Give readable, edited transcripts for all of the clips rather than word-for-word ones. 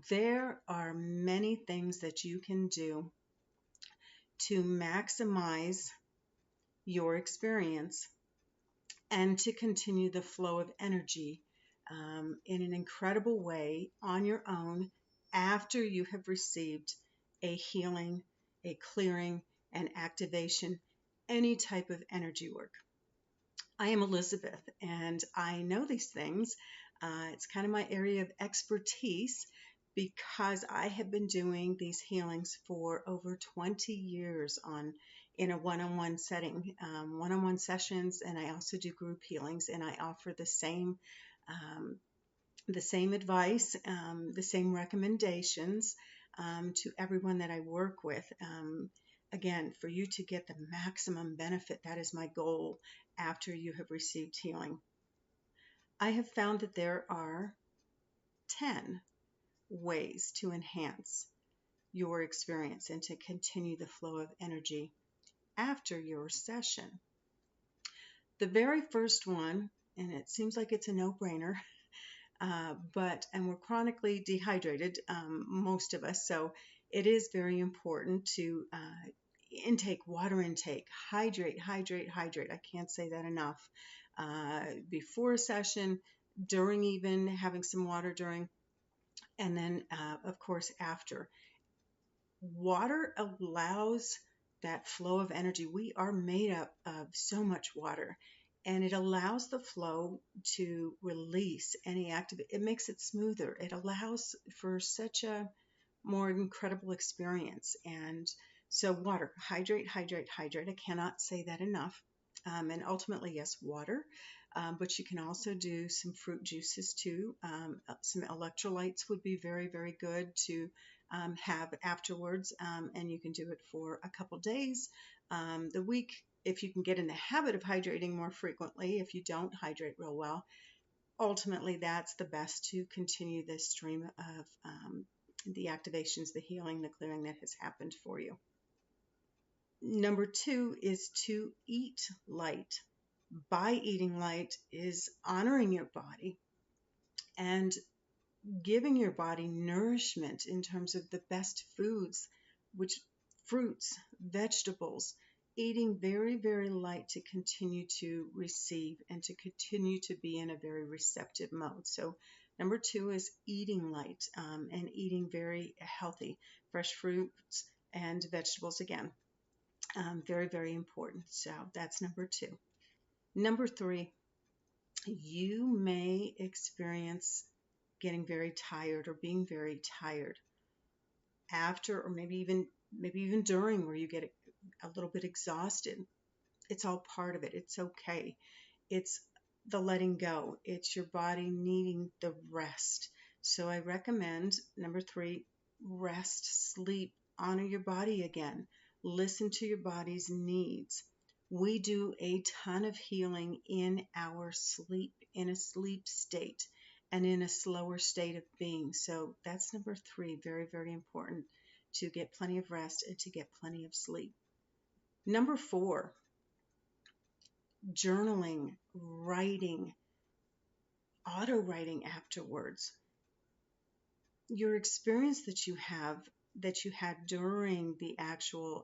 There are many things that you can do to maximize your experience and to continue the flow of energy in an incredible way on your own after you have received a healing, a clearing, an activation, any type of energy work. I am Elizabeth, and I know these things. It's kind of my area of expertise because I have been doing these healings for over 20 years in a one-on-one setting, one-on-one sessions, and I also do group healings, and I offer um, the same advice, the same recommendations to everyone that I work with. Again, for you to get the maximum benefit, that is my goal after you have received healing. I have found that there are 10 ways to enhance your experience and to continue the flow of energy after your session. The very first one, and it seems like it's a no-brainer, and we're chronically dehydrated, most of us, so it is very important to water intake, hydrate, hydrate, hydrate. I can't say that enough. Before a session, during, even having some water during, and then of course after. Water allows that flow of energy. We are made up of so much water, and it allows the flow to release any active. It makes it smoother. It allows for such a more incredible experience. And so water, hydrate, hydrate, hydrate. I cannot say that enough. And ultimately, yes, water. But you can also do some fruit juices too. Some electrolytes would be very, very good to have afterwards. And you can do it for a couple days. The week, if you can get in the habit of hydrating more frequently, if you don't hydrate real well, ultimately that's the best to continue this stream of the activations, the healing, the clearing that has happened for you. Number 2 is to eat light. By eating light is honoring your body and giving your body nourishment in terms of the best foods, which fruits, vegetables, eating very, very light to continue to receive and to continue to be in a very receptive mode. So number 2 is eating light and eating very healthy, fresh fruits and vegetables again. Very, very important. So that's number 2. Number 3, you may experience getting very tired or being very tired after, or maybe even during, where you get a little bit exhausted. It's all part of it. It's okay. It's the letting go. It's your body needing the rest. So I recommend number 3, rest, sleep, honor your body again. Listen to your body's needs. We do a ton of healing in our sleep, in a sleep state, and in a slower state of being. So that's number 3, very, very important, to get plenty of rest and to get plenty of sleep. Number 4, journaling, writing, auto writing afterwards. Your experience that you had during the actual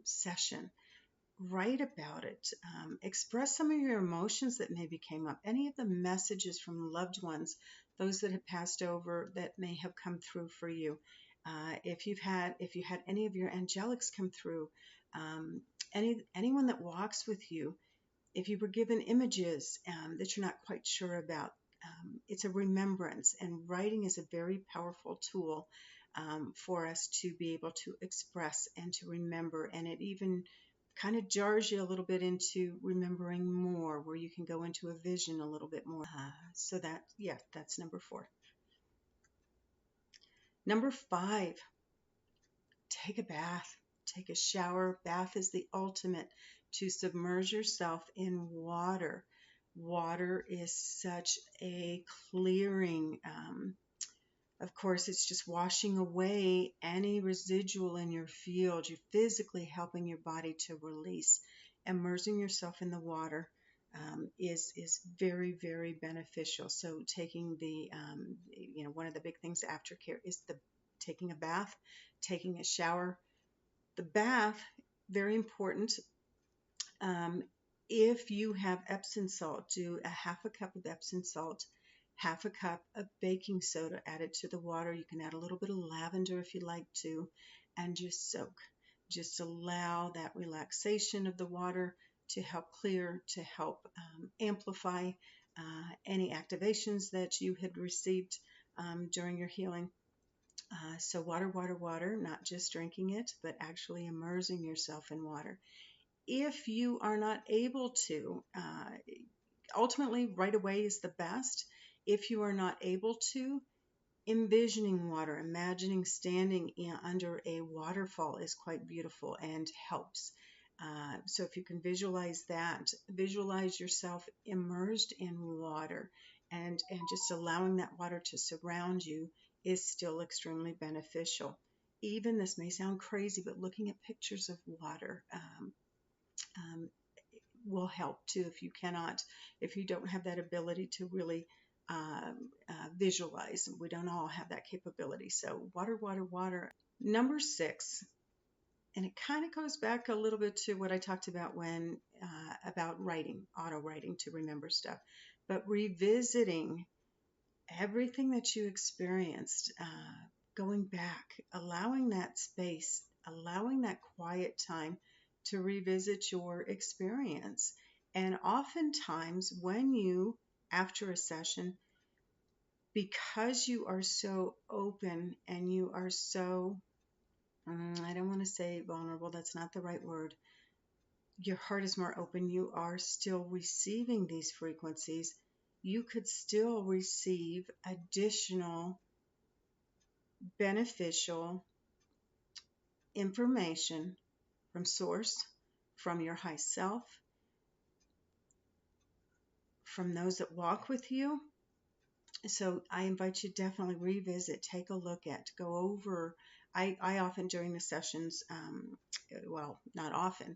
session, write about it. Express some of your emotions that maybe came up, any of the messages from loved ones, those that have passed over that may have come through for you. If you had any of your angelics come through, anyone that walks with you, if you were given images that you're not quite sure about, it's a remembrance, and writing is a very powerful tool for us to be able to express and to remember, and it even kind of jars you a little bit into remembering more, where you can go into a vision a little bit more. That's number 4. Number 5, take a bath, take a shower. Bath is the ultimate, to submerge yourself in water. Water is such a clearing. Of course, it's just washing away any residual in your field. You're physically helping your body to release. Immersing yourself in the water is very, very beneficial. So taking the one of the big things aftercare is the taking a bath, taking a shower. The bath, very important. Um, if you have Epsom salt, do a half a cup of Epsom salt, half a cup of baking soda, add it to the water. You can add a little bit of lavender if you like to, and just soak. Just allow that relaxation of the water to help clear, to help amplify any activations that you had received during your healing. So water, water, water, not just drinking it, but actually immersing yourself in water. If you are not able to, ultimately right away is the best. If you are not able to, envisioning water, imagining standing under a waterfall is quite beautiful and helps. So if you can visualize that, visualize yourself immersed in water, and just allowing that water to surround you is still extremely beneficial. Even this may sound crazy, but looking at pictures of water um, will help too if you don't have that ability to really visualize. We don't all have that capability. So water, water, water. Number 6, and it kind of goes back a little bit to what I talked about when about writing, auto writing to remember stuff, but revisiting everything that you experienced, going back, allowing that space, allowing that quiet time to revisit your experience. And oftentimes, when you, after a session, because you are so open and you are so, I don't want to say vulnerable, that's not the right word. Your heart is more open, you are still receiving these frequencies. You could still receive additional beneficial information from source, from your high self, from those that walk with you. So I invite you to definitely revisit, take a look at, go over. I often during the sessions, well, not often,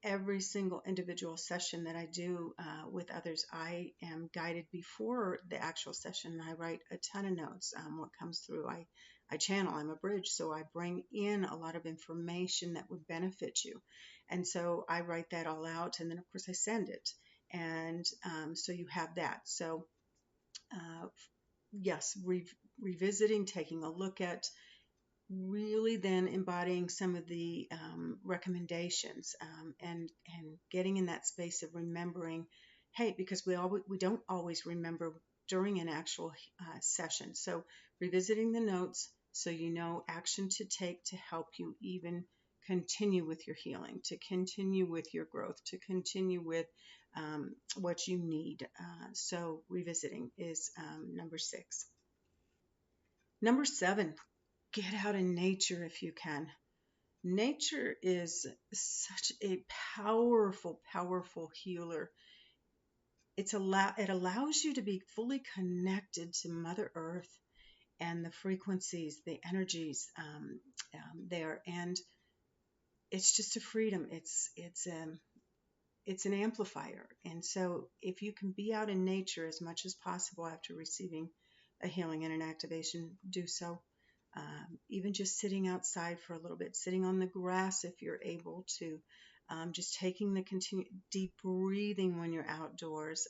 every single individual session that I do with others, I am guided before the actual session. I write a ton of notes. What comes through, I channel, I'm a bridge, so I bring in a lot of information that would benefit you. And so I write that all out, and then of course I send it. And so you have that. So uh, yes, revisiting, taking a look at, really then embodying some of the recommendations, and getting in that space of remembering, hey, because we don't always remember during an actual session. So revisiting the notes so you know action to take to help you even continue with your healing, to continue with your growth, to continue with what you need. So revisiting is number 6. Number 7, get out in nature if you can. Nature is such a powerful, powerful healer. It allows you to be fully connected to Mother Earth and the frequencies, the energies there, and it's just a freedom. It's an amplifier. And so if you can be out in nature as much as possible after receiving a healing and an activation, do so. Even just sitting outside for a little bit, sitting on the grass if you're able to, just taking the deep breathing when you're outdoors.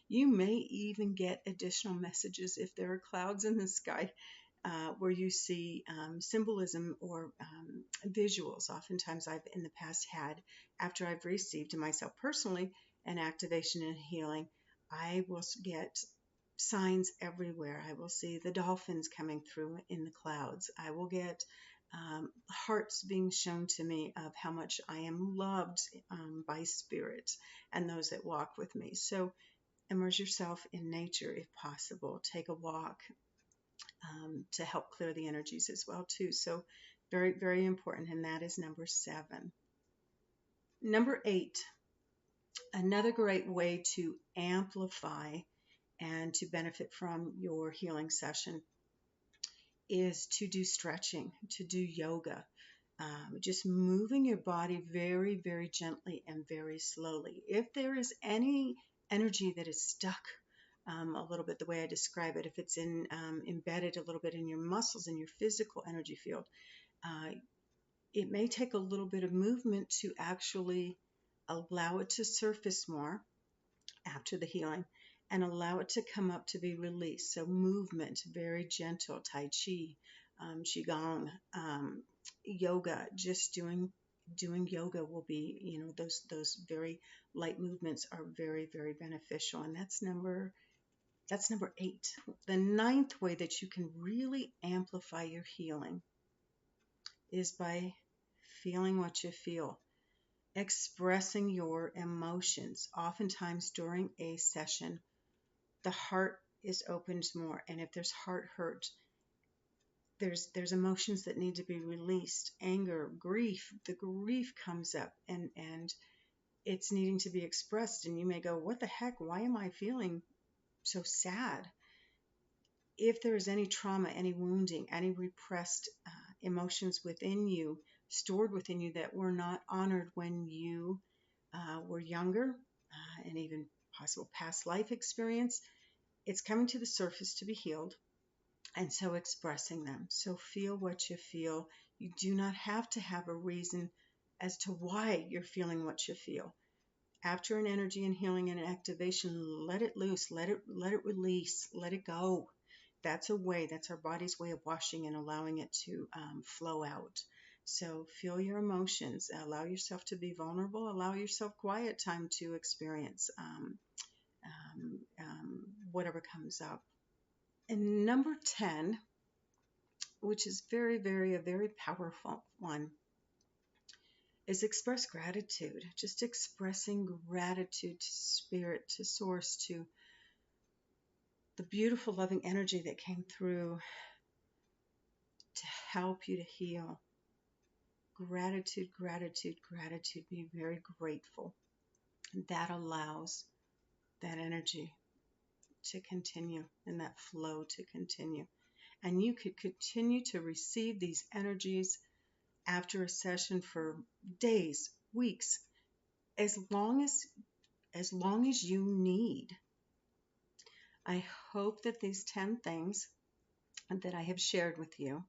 You may even get additional messages if there are clouds in the sky where you see symbolism or visuals. Oftentimes I've in the past had, after I've received myself personally an activation and healing, I will get signs everywhere. I will see the dolphins coming through in the clouds. I will get hearts being shown to me of how much I am loved by spirit and those that walk with me. So immerse yourself in nature if possible. Take a walk to help clear the energies as well too. So very, very important, and that is number 7. Number 8, another great way to amplify and to benefit from your healing session is to do stretching, to do yoga, just moving your body very, very gently and very slowly. If there is any energy that is stuck a little bit, the way I describe it, if it's embedded a little bit in your muscles, in your physical energy field, uh, it may take a little bit of movement to actually allow it to surface more after the healing and allow it to come up to be released. So movement, very gentle, Tai Chi, Qigong, yoga, just doing yoga will be, those very light movements are very, very beneficial. And that's number 8. The ninth way that you can really amplify your healing is by feeling what you feel, expressing your emotions. Oftentimes during a session, the heart is opened more, and if there's heart hurt, there's emotions that need to be released. Anger, grief, the grief comes up, and it's needing to be expressed. And you may go, what the heck, why am I feeling so sad? If there is any trauma, any wounding, any repressed emotions within you, stored within you, that were not honored when you were younger, and even possible past life experience, it's coming to the surface to be healed. And so expressing them. So feel what you feel. You do not have to have a reason as to why you're feeling what you feel. After an energy and healing and an activation, let it loose, let it release, let it go. That's our body's way of washing and allowing it to flow out. So feel your emotions, allow yourself to be vulnerable, allow yourself quiet time to experience whatever comes up. And number 10, which is a very powerful one, is express gratitude. Just expressing gratitude to spirit, to source, to the beautiful loving energy that came through to help you to heal. Gratitude, gratitude, gratitude. Be very grateful. That allows that energy to continue and that flow to continue. And you could continue to receive these energies after a session for days, weeks, as long as you need. I hope that these 10 things that I have shared with you,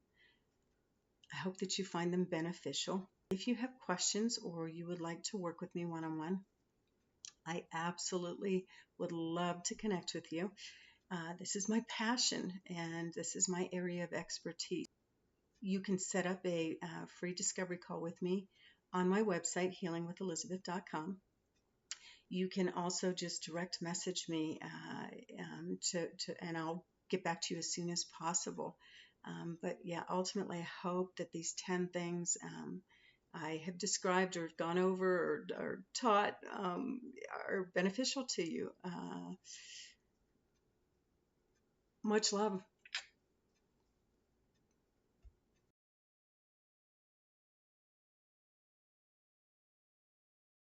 I hope that you find them beneficial. If you have questions or you would like to work with me one-on-one, I absolutely would love to connect with you. This is my passion and this is my area of expertise. You can set up a free discovery call with me on my website, healingwithelizabeth.com. You can also just direct message me and I'll get back to you as soon as possible. But yeah, ultimately, I hope that these 10 things I have described or gone over or taught are beneficial to you. Much love.